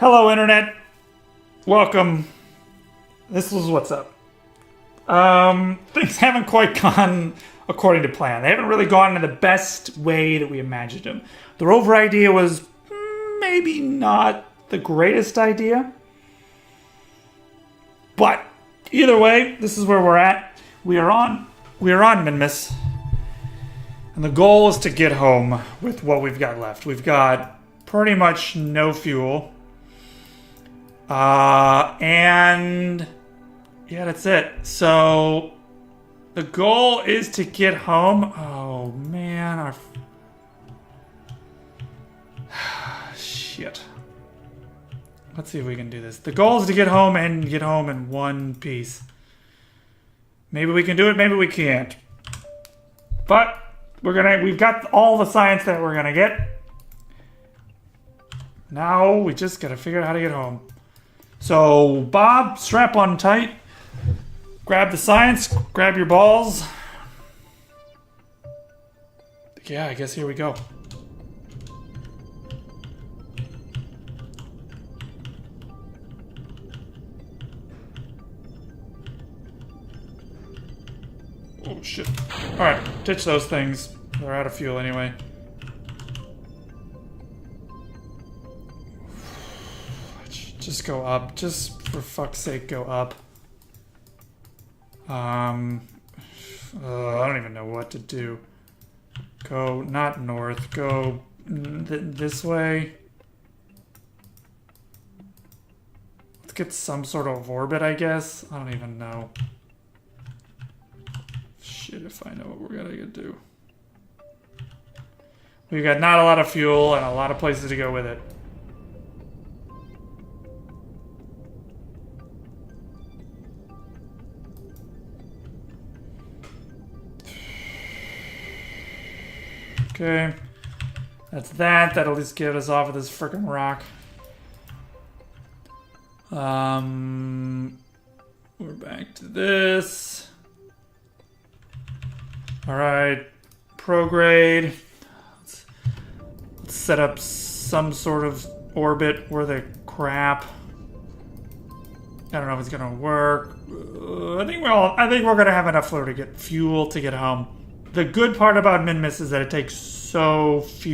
Hello, Internet. Welcome. This is what's up. Things haven't quite gone according to plan. They haven't really gone in the best way that we imagined them. The Rover idea was maybe not the greatest idea. But either way, this is where we're at. We are on Minmus. And the goal is to get home with what we've got left. We've got pretty much no fuel. And yeah, that's it. So the goal is to get home. Oh man, shit. Let's see if we can do this. The goal is to get home and get home in one piece. Maybe we can do it, maybe we can't. But we've got all the science that we're gonna get. Now we just gotta figure out how to get home. So, Bob, strap on tight. Grab the science. Grab your balls. Yeah, I guess here we go. Oh, shit. Alright, ditch those things. They're out of fuel anyway. Just go up. Just for fuck's sake, go up. I don't even know what to do. Go not north. Go this way. Let's get some sort of orbit, I guess. I don't even know. Shit, if I know what we're gonna do. We've got not a lot of fuel and a lot of places to go with it. Okay, that's that. That'll at least get us off of this frickin' rock. We're back to this. Alright, prograde. Let's set up some sort of orbit where the crap. I don't know if it's gonna work. I think we're gonna have enough fuel to get home. The good part about Minmus is that it takes such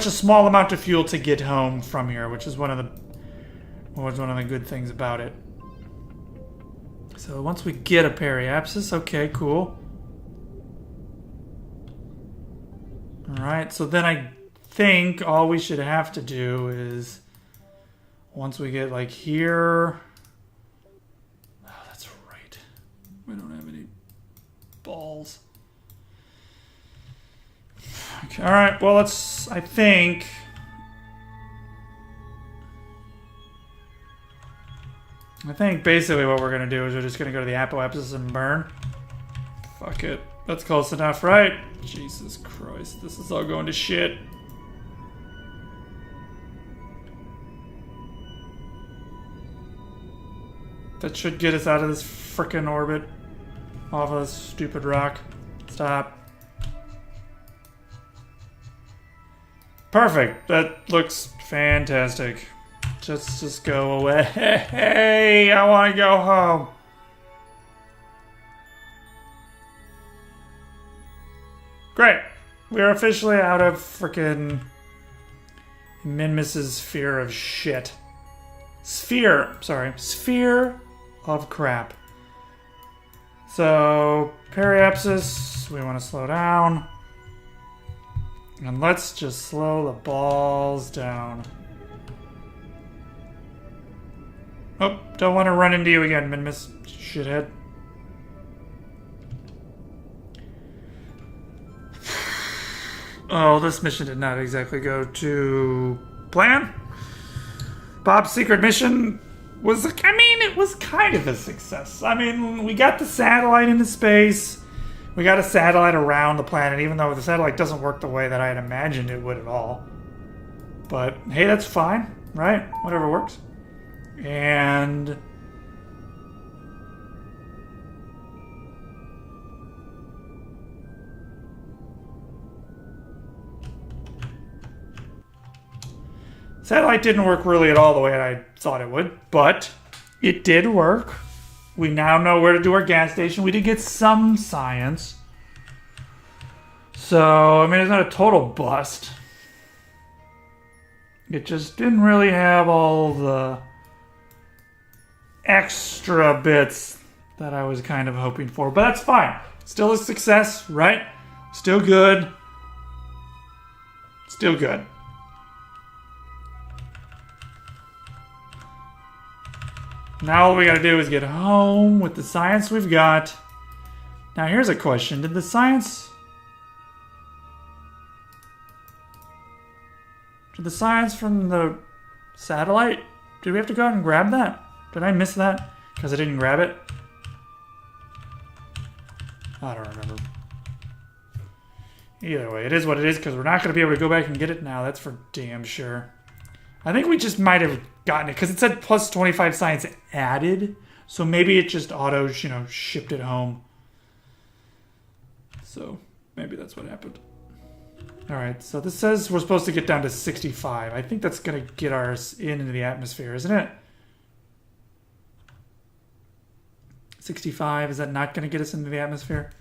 a small amount of fuel to get home from here, which is one of the good things about it. So once we get a periapsis, okay, cool. Alright, so then I think all we should have to do is once we get like here. Oh, that's right. We don't have any balls. Okay, all right, well, I think basically what we're going to do is we're just going to go to the apoapsis and burn. Fuck it. That's close enough, right? Jesus Christ, this is all going to shit. That should get us out of this frickin' orbit. Off of this stupid rock. Stop. Perfect. That looks fantastic. Just go away. Hey, I want to go home. Great. We are officially out of frickin' Minmus's sphere of shit. Sphere of crap. So, periapsis, we want to slow down. And let's just slow the balls down. Oh, don't want to run into you again, Minmus, shithead. Oh, this mission did not exactly go to plan. Bob's secret mission was, it was kind of a success. I mean, we got the satellite into space. We got a satellite around the planet, even though the satellite doesn't work the way that I had imagined it would at all. But, hey, that's fine, right? Whatever works. And Satellite didn't work really at all the way I thought it would, but it did work. We now know where to do our gas station. We did get some science. So, I mean, it's not a total bust. It just didn't really have all the extra bits that I was kind of hoping for. But that's fine. Still a success, right? Still good. Still good. Now all we gotta do is get home with the science we've got. Now here's a question. Did the science from the satellite, did we have to go out and grab that? Did I miss that? Because I didn't grab it? I don't remember. Either way, it is what it is because we're not going to be able to go back and get it now. That's for damn sure. I think we just might have gotten it because it said plus 25 science added. So maybe it just auto, shipped it home. So maybe that's what happened. All right, so this says we're supposed to get down to 65. I think that's going to get ours into the atmosphere, isn't it? 65, is that not going to get us into the atmosphere?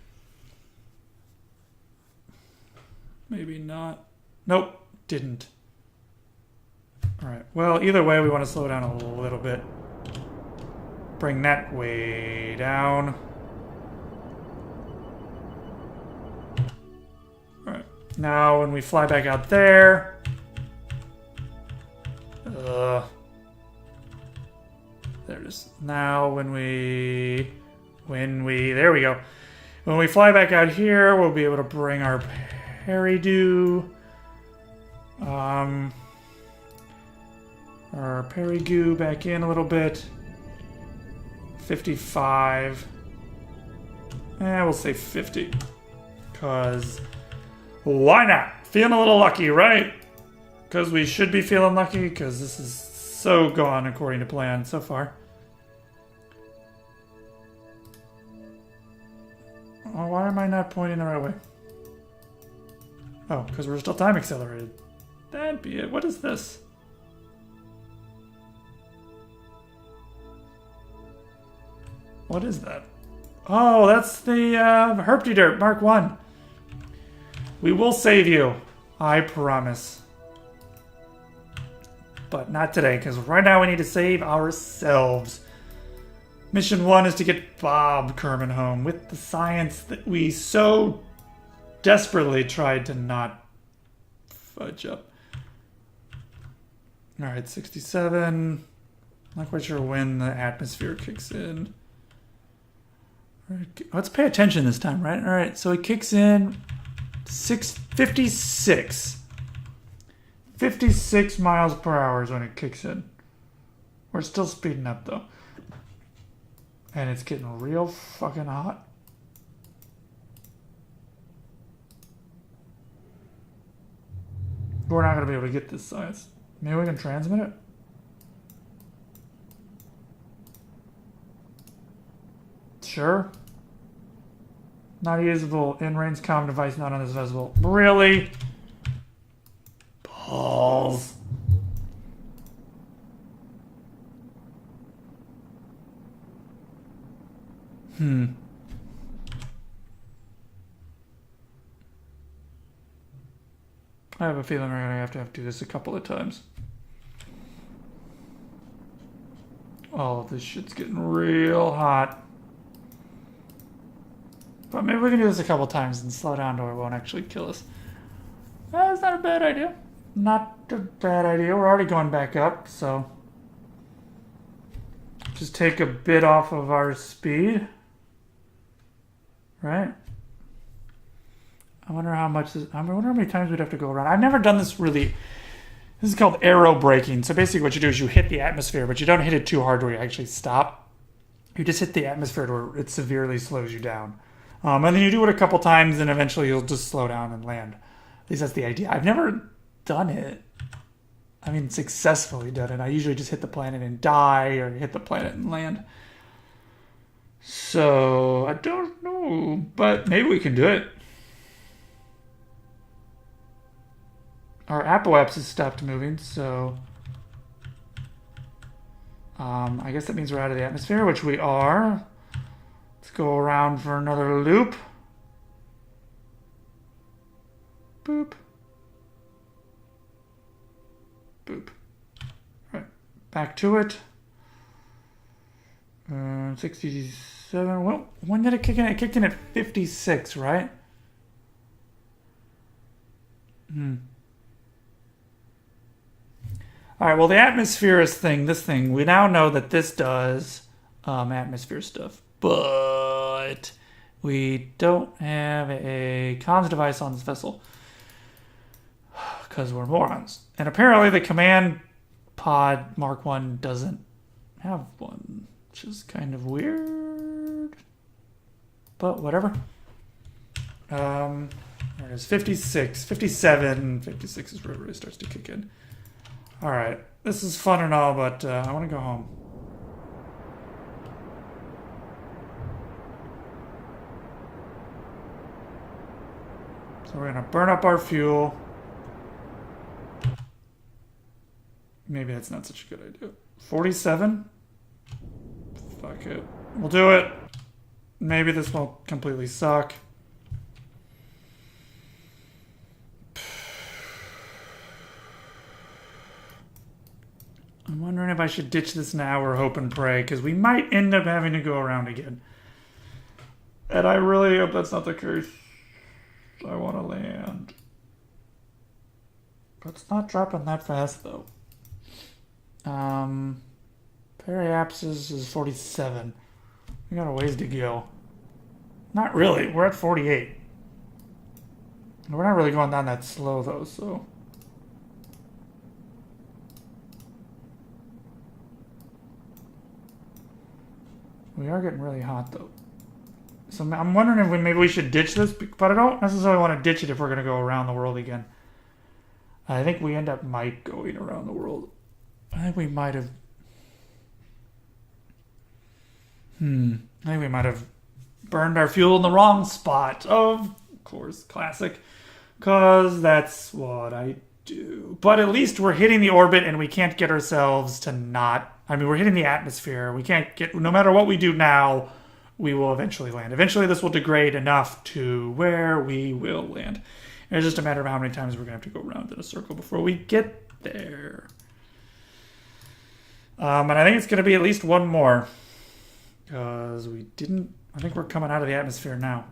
Maybe not. Nope, didn't. All right, well, either way, we want to slow down a little bit. Bring that way down. All right, now when we fly back out there... there it is. Now when we... There we go. When we fly back out here, we'll be able to bring our Peridew. Our Perigoo back in a little bit. 55. We'll say 50. Because why not? Feeling a little lucky, right? Because we should be feeling lucky because this is so gone according to plan so far. Oh, why am I not pointing the right way? Oh, because we're still time accelerated. That'd be it. What is this? What is that? Oh, that's the Herptidirt Mark 1. We will save you. I promise. But not today, because right now we need to save ourselves. Mission 1 is to get Bob Kerman home with the science that we so desperately tried to not fudge up. Alright, 67. Not quite sure when the atmosphere kicks in. Right, let's pay attention this time, right? Alright, so it kicks in 56. 56 miles per hour is when it kicks in. We're still speeding up though. And it's getting real fucking hot. We're not going to be able to get this science. Maybe we can transmit it? Sure. Not usable. In-range comm device not on this vessel. Really? Balls. I have a feeling we're going to have to do this a couple of times. Oh, this shit's getting real hot. But maybe we can do this a couple of times and slow down to where it won't actually kill us. That's not a bad idea. Not a bad idea. We're already going back up, so... just take a bit off of our speed. Right? I wonder how much this, I wonder how many times we'd have to go around. I've never done this really. This is called aero braking. So basically what you do is you hit the atmosphere, but you don't hit it too hard where you actually stop. You just hit the atmosphere to where it severely slows you down. And then you do it a couple times and eventually you'll just slow down and land. At least that's the idea. I've never done it. I mean, successfully done it. I usually just hit the planet and die or hit the planet and land. So, I don't know, but maybe we can do it. Our apoapsis has stopped moving, so I guess that means we're out of the atmosphere, which we are. Let's go around for another loop. Boop. Boop. All right, back to it. 67. Well, when did it kick in? It kicked in at 56, right? All right, well, the atmosphere thing, we now know that this does atmosphere stuff, but we don't have a comms device on this vessel because we're morons. And apparently the command pod Mark 1 doesn't have one, which is kind of weird, but whatever. There it is, 56, 57, 56 is where it really starts to kick in. All right, this is fun and all, but I want to go home. So we're going to burn up our fuel. Maybe that's not such a good idea. 47? Fuck it. We'll do it. Maybe this won't completely suck. I'm wondering if I should ditch this now or hope and pray, because we might end up having to go around again. And I really hope that's not the case. I want to land. But it's not dropping that fast, though. Periapsis is 47. We got a ways to go. Not really. We're at 48. We're not really going down that slow, though, so... We are getting really hot, though. So I'm wondering if maybe we should ditch this, but I don't necessarily want to ditch it if we're going to go around the world again. I think we might going around the world. I think we might have... I think we might have burned our fuel in the wrong spot. Of course, classic. Because that's what I do. But at least we're hitting the orbit and we can't get ourselves to not... I mean, we're hitting the atmosphere. We can't get... No matter what we do now, we will eventually land. Eventually, this will degrade enough to where we will land. And it's just a matter of how many times we're going to have to go around in a circle before we get there. And I think it's going to be at least one more. Because we didn't... I think we're coming out of the atmosphere now.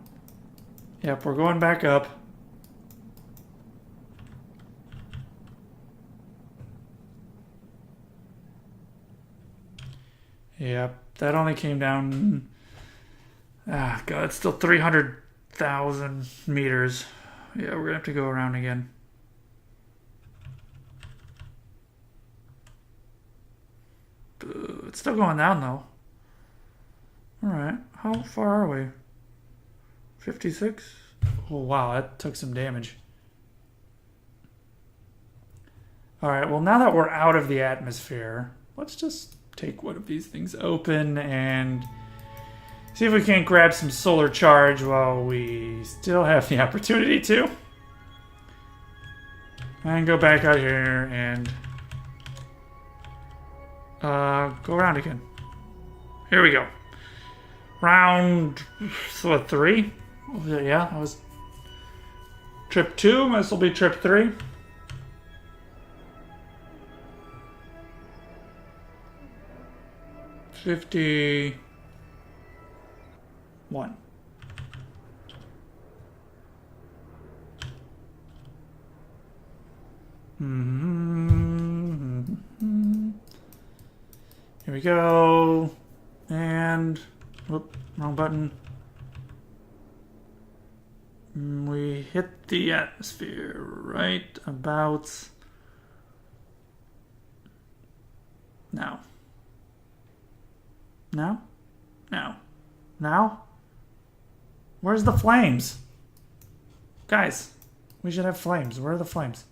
Yep, we're going back up. Yep, that only came down... Ah, God, it's still 300,000 meters. Yeah, we're going to have to go around again. It's still going down, though. Alright, how far are we? 56? Oh, wow, that took some damage. Alright, well, now that we're out of the atmosphere, let's just take one of these things open and see if we can't grab some solar charge while we still have the opportunity to. And go back out here and go around again. Here we go. Round, so what, 3? Yeah, that was trip 2. This will be trip 3. $51. Here we go. And, whoop, wrong button. We hit the atmosphere right about now. Now? Now. Now? Where's the flames? Guys, we should have flames. Where are the flames?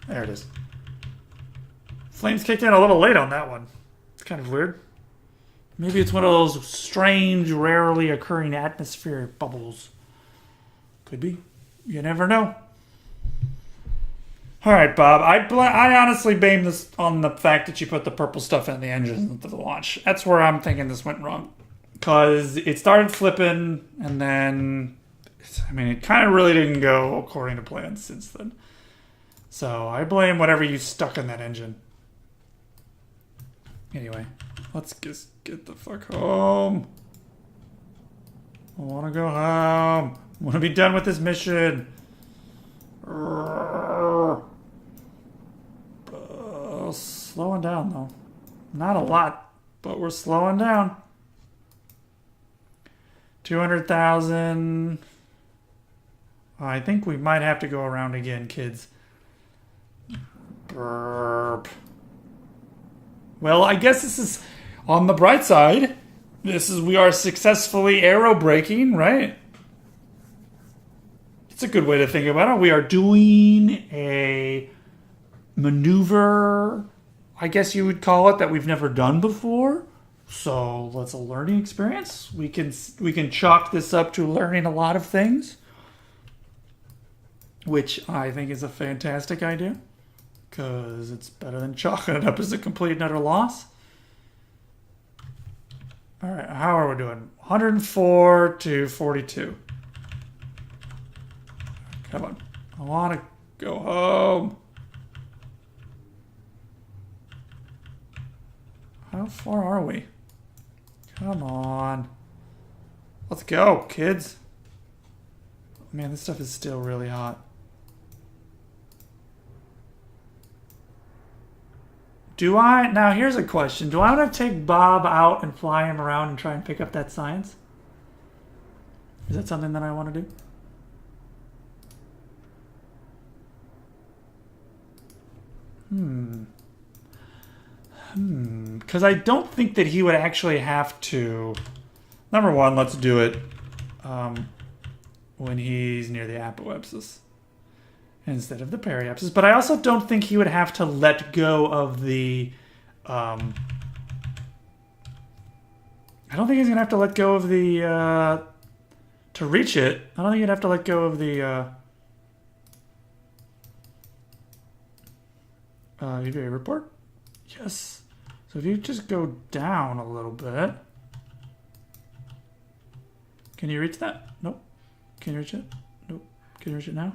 There it is. Flames kicked in a little late on that one. It's kind of weird. Maybe it's one of those strange, rarely occurring atmospheric bubbles. Could be. You never know. All right, Bob. I honestly blame this on the fact that you put the purple stuff in the engine at the launch. That's where I'm thinking this went wrong. Because it started flipping, and then, I mean, it kind of really didn't go according to plan since then. So I blame whatever you stuck in that engine. Anyway, let's just get the fuck home. I want to go home. I want to be done with this mission. Slowing down, though. Not a lot, but we're slowing down. 200,000. I think we might have to go around again, kids. Burp. Well, I guess this is on the bright side. We are successfully aero braking, right? It's a good way to think about it. We are doing a maneuver, I guess you would call it, that we've never done before. So that's a learning experience. We can chalk this up to learning a lot of things, which I think is a fantastic idea, because it's better than chalking it up as a complete and utter loss. All right, how are we doing? 104 to 42. Come on. I want to go home. How far are we? Come on. Let's go, kids. Man, this stuff is still really hot. Now here's a question. Do I want to take Bob out and fly him around and try and pick up that science? Is that something that I want to do? Because I don't think that he would actually have to. Number one, let's do it when he's near the apoapsis instead of the periapsis. But I also don't think he would have to let go of the. I don't think he's gonna have to let go of the to reach it. I don't think he'd have to let go of the EVA report. Yes. So if you just go down a little bit. Can you reach that? Nope. Can you reach it? Nope. Can you reach it now?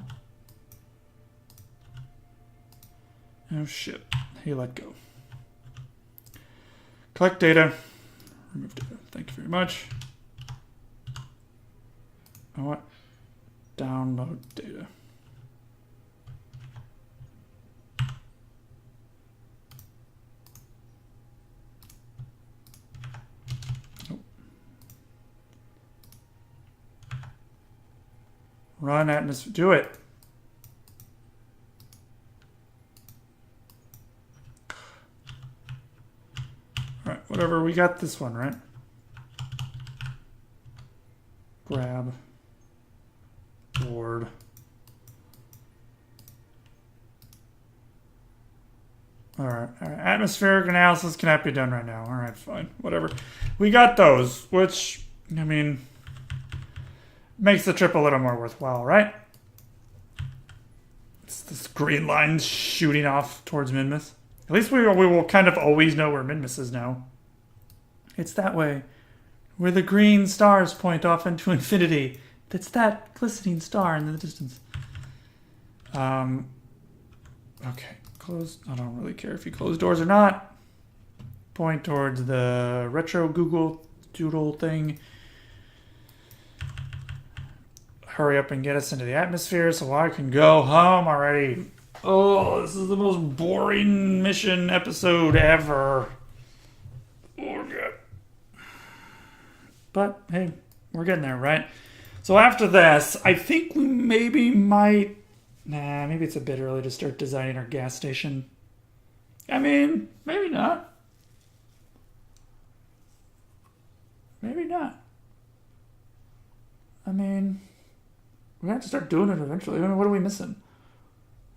Oh shit. He let go. Collect data. Remove data. Thank you very much. I want download data. Run atmosphere. Do it. All right, whatever. We got this one, right? Grab. Board. All right. Atmospheric analysis cannot be done right now. All right, fine. Whatever. We got those, which, I mean, makes the trip a little more worthwhile, right? It's this green line shooting off towards Minmus. At least we will kind of always know where Minmus is now. It's that way, where the green stars point off into infinity. It's that glistening star in the distance. Okay, close. I don't really care if you close doors or not. Point towards the retro Google Doodle thing. Hurry up and get us into the atmosphere so I can go home already. Oh, this is the most boring mission episode ever. Oh, God. But, hey, we're getting there, right? So after this, I think we maybe might... Nah, maybe it's a bit early to start designing our gas station. I mean, maybe not. Maybe not. I mean... We're going to have to start doing it eventually. I mean, what are we missing?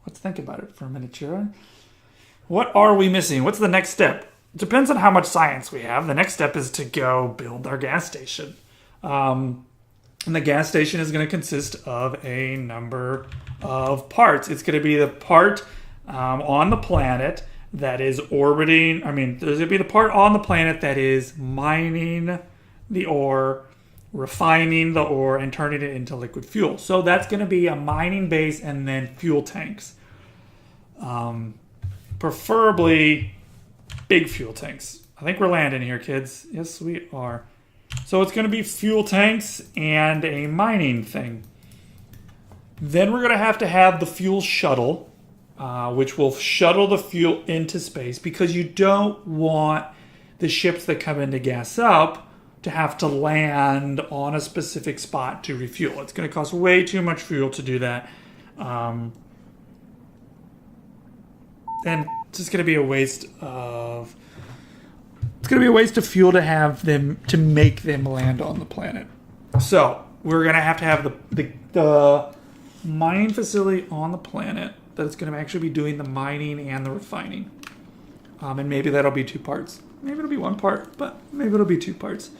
Let's think about it for a minute, Sharon. What are we missing? What's the next step? It depends on how much science we have. The next step is to go build our gas station. And the gas station is going to consist of a number of parts. It's going to be the part on the planet that is orbiting. I mean, there's going to be the part on the planet that is mining the ore, refining the ore, and turning it into liquid fuel. So that's going to be a mining base and then fuel tanks. Preferably big fuel tanks. I think we're landing here, kids. Yes, we are. So it's going to be fuel tanks and a mining thing. Then we're going to have the fuel shuttle, which will shuttle the fuel into space, because you don't want the ships that come in to gas up to have to land on a specific spot to refuel. It's going to cost way too much fuel to do that. And it's just going to be a waste of... It's going to be a waste of fuel to have them, to make them land on the planet. So we're going to have the mining facility on the planet that's going to actually be doing the mining and the refining. And maybe that'll be 2 parts. Maybe it'll be 1 part, but maybe it'll be 2 parts.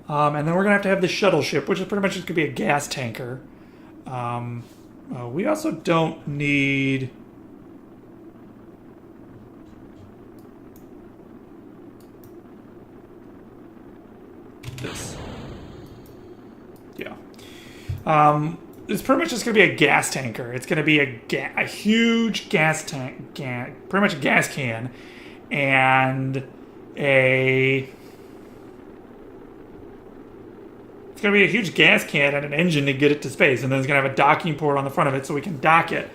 And then we're going to have the shuttle ship, which is pretty much just going to be a gas tanker. We also don't need... this. Yeah. It's pretty much just going to be a gas tanker. It's going to be a huge gas tank, pretty much a gas can, and it's going to be a huge gas can and an engine to get it to space, and then it's going to have a docking port on the front of it so we can dock it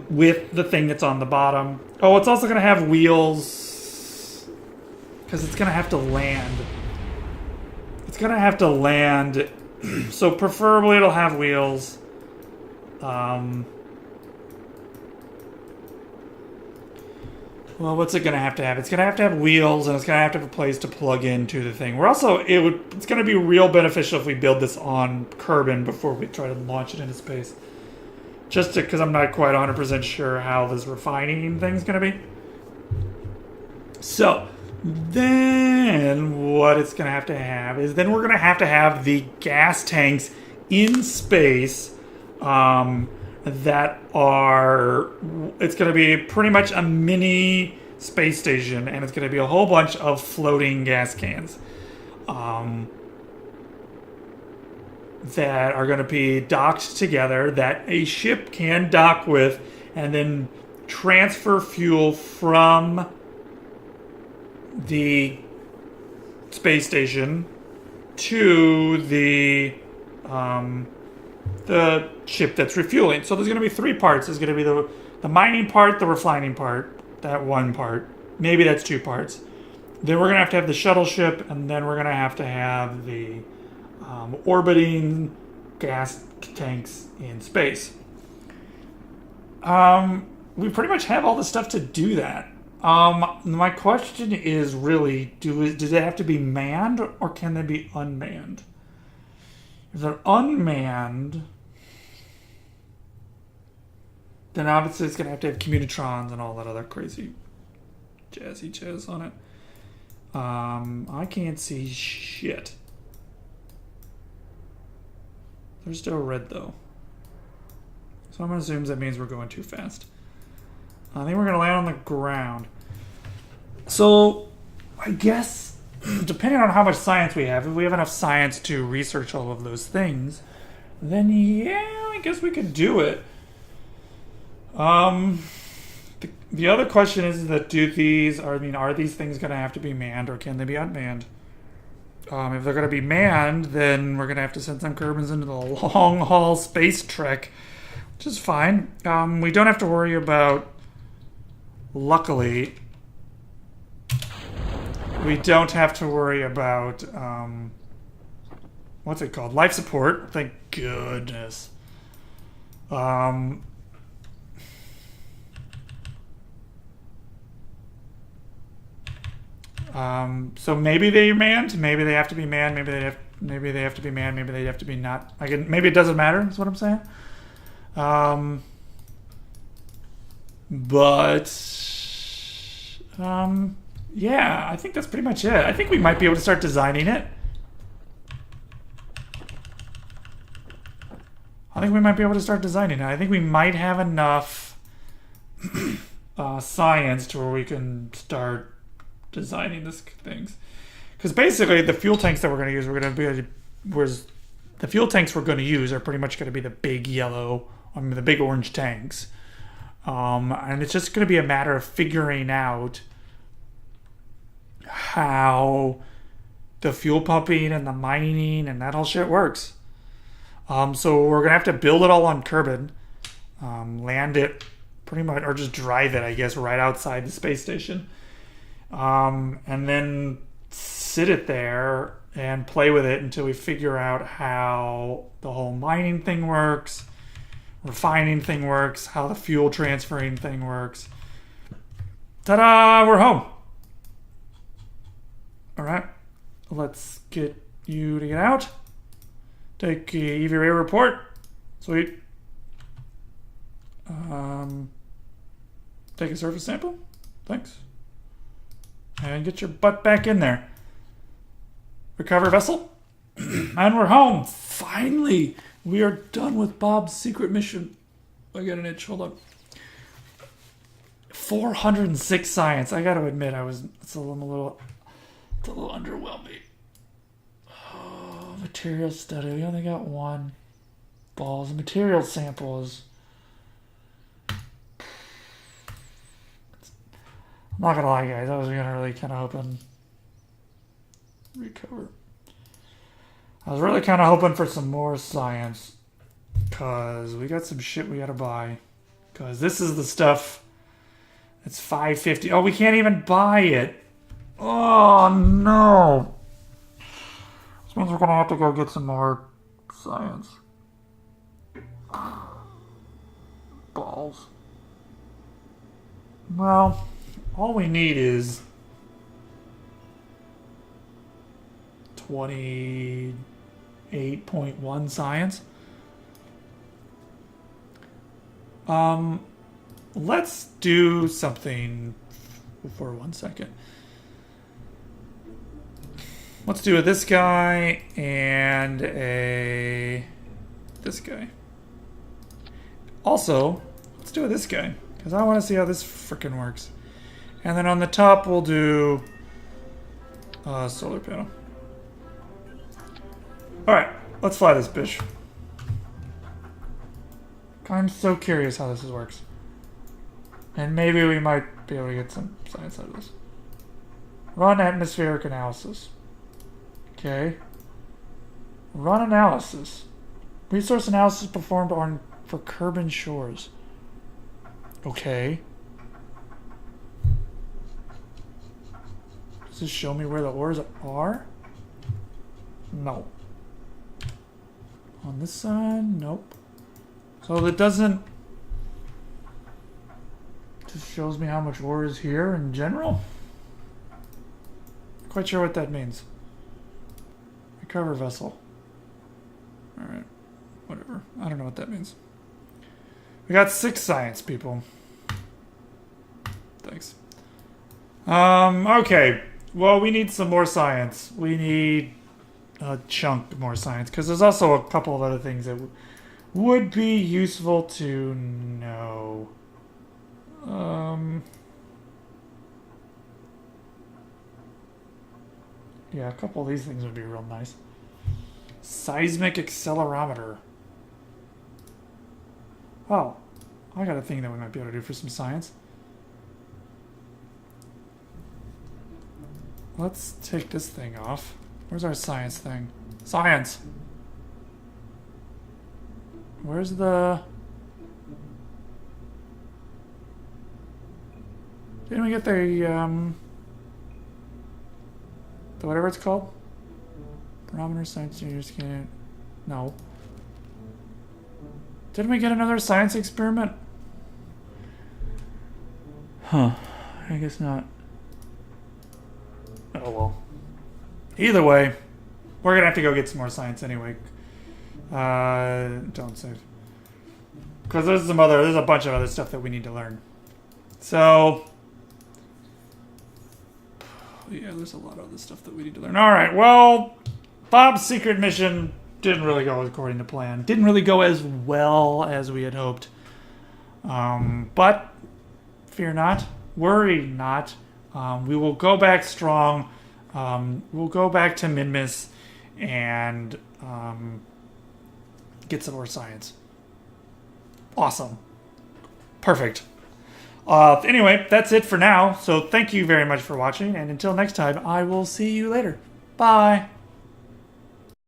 with the thing that's on the bottom. Oh, it's also going to have wheels because it's going to have to land. It's going to have to land, so preferably it'll have wheels. Well, what's it going to have to have? It's going to have wheels, and it's going to have a place to plug into the thing. We're also, it's going to be real beneficial if we build this on Kerbin before we try to launch it into space. Just because I'm not quite 100% sure how this refining thing's going to be. So... then what it's going to have is then we're going to have the gas tanks in space that are... it's going to be pretty much a mini space station, and it's going to be a whole bunch of floating gas cans that are going to be docked together that a ship can dock with and then transfer fuel from the space station to the ship that's refueling. So there's going to be 3 parts. There's going to be the mining part, the refining part, that 1 part. Maybe that's 2 parts. Then we're going to have the shuttle ship, and then we're going to have the orbiting gas tanks in space. We pretty much have all the stuff to do that. My question is really, do they have to be manned or can they be unmanned? If they're unmanned, then obviously it's going to have communitrons and all that other crazy jazzy jazz on it. I can't see shit. They're still red though. So I'm going to assume that means we're going too fast. I think we're going to land on the ground. So, I guess, depending on how much science we have, if we have enough science to research all of those things, then yeah, I guess we could do it. The other question is that are these things going to have to be manned or can they be unmanned? If they're going to be manned, then we're going to have to send some Kerbins into the long-haul space trek, which is fine. We don't have to worry about... Luckily, we don't have to worry about, what's it called? Life support. Thank goodness. So maybe they're manned. Maybe they have to be manned. Maybe they have to be manned. Maybe they have to be not. Maybe it doesn't matter. Is what I'm saying. Yeah, I think that's pretty much it. I think we might be able to start designing it. think we might be able to start designing it. I think we might have enough science to where we can start designing these things. Because basically, the fuel tanks that we're going to use, the fuel tanks we're going to use are pretty much going to be the big yellow, the big orange tanks. And it's just going to be a matter of figuring out how the fuel pumping and the mining and that whole shit works. So we're going to have to build it all on Kerbin, land it pretty much, or just drive it, I guess, right outside the space station. And then sit it there and play with it until we figure out how the whole mining thing works, refining thing works, how the fuel transferring thing works. Ta-da! We're home. All right. Let's get you to get out. Take a EVA report. Sweet. Take a surface sample. Thanks. And get your butt back in there. Recover vessel. And we're home. Finally. We are done with Bob's secret mission. I got an itch. Hold on. 406 science. I got to admit, it's a little underwhelming. Oh, material study. We only got one. Balls. The material sample is. I'm not gonna lie, guys. I was gonna really kind of hoping recover. I was really kind of hoping for some more science, cause we got some shit we gotta buy. Cause this is the stuff. It's $5.50. Oh, we can't even buy it. Oh no. This means we're gonna have to go get some more science. Balls. Well, all we need is 28.1 science. Let's do something for 1 second. Let's do this guy and this guy. Also, let's do this guy, because I want to see how this frickin' works. And then on the top, we'll do solar panel. Alright, let's fly this bitch. I'm so curious how this works. And maybe we might be able to get some science out of this. Run atmospheric analysis. Okay. Run analysis. Resource analysis performed for Kerbin shores. Okay. Does this show me where the ores are? No. On this side? Nope. So it doesn't... Just shows me how much ore is here in general? Not quite sure what that means. Recover vessel. Alright. Whatever. I don't know what that means. We got 6 science, people. Thanks. Okay. Well, we need some more science. We need a chunk more science, because there's also a couple of other things that would be useful to know. Yeah, a couple of these things would be real nice. Seismic accelerometer. Oh, I got a thing that we might be able to do for some science. Let's take this thing off. Where's our science thing? Science! Where's the... Didn't we get the whatever it's called? Barometer science junior scan. No. Didn't we get another science experiment? Huh. I guess not. Oh well. Either way, we're gonna have to go get some more science anyway. Don't save. Because there's a bunch of other stuff that we need to learn. So... Yeah, there's a lot of other stuff that we need to learn. Alright, well... Bob's secret mission didn't really go according to plan. Didn't really go as well as we had hoped. But fear not, worry not. We will go back strong. We'll go back to Minmus and get some more science. Awesome. Perfect. Anyway, that's it for now. So thank you very much for watching. And until next time, I will see you later. Bye.